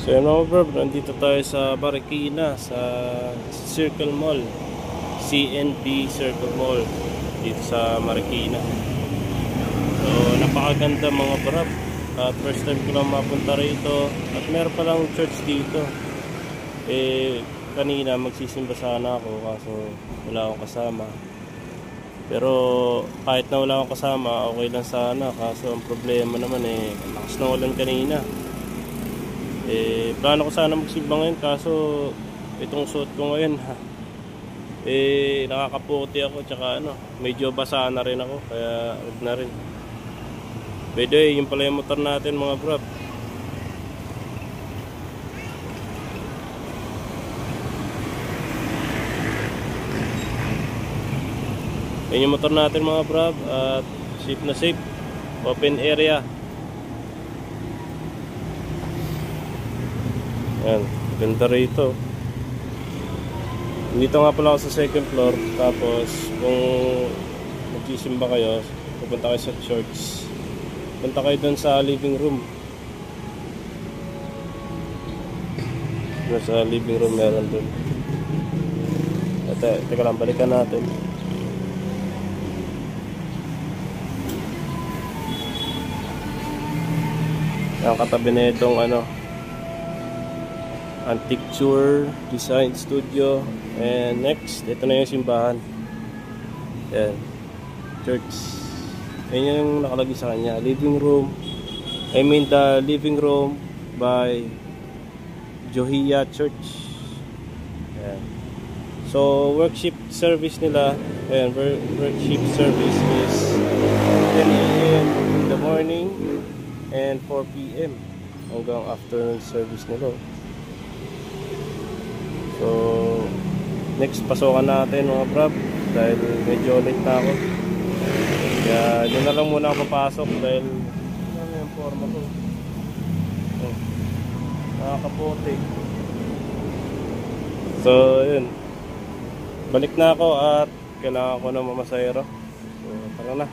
So yun mga bro, nandito tayo sa Marikina sa Circle Mall, CNB Circle Mall dito sa Marikina. So napakaganda mga bro, at first time ko lang mapunta rito at meron palang church dito. Kanina magsisimba sana ako kaso wala akong kasama. Pero kahit na wala akong kasama, okay lang sana. Kaso ang problema naman lakas ng ulan kanina. Plano ko sana magsimba ngayon kaso itong suot ko ngayon nakakaputi ako, tsaka medyo basa na rin ako, kaya wag na rin. By the way, yung pala yung motor natin mga bro. Yan yung motor natin mga bro, at safe na safe, open area. Yan, ganda rito. Dito nga pala ako sa second floor. Tapos kung magsisimba kayo, pupunta kayo sa church, punta kayo dun sa living room. Sa living room meron dun. Teka lang, balikan natin. Ang katabi na itong Antiquture Design Studio. And next, ito na yung simbahan. Yan, church. Yan yung nakalagay sa kanya, living room. I mean the living room by Johia Church. Yan. So worship service nila, and worship service is 10 AM in the morning and 4 PM hanggang afternoon service nila. So next, pasokan natin mga brab dahil medyo late na ako. Kaya doon na lang muna ako papasok dahil yung forma ko nakakaputi. So yun, balik na ako at kailangan ko na mamasahero. So tara na.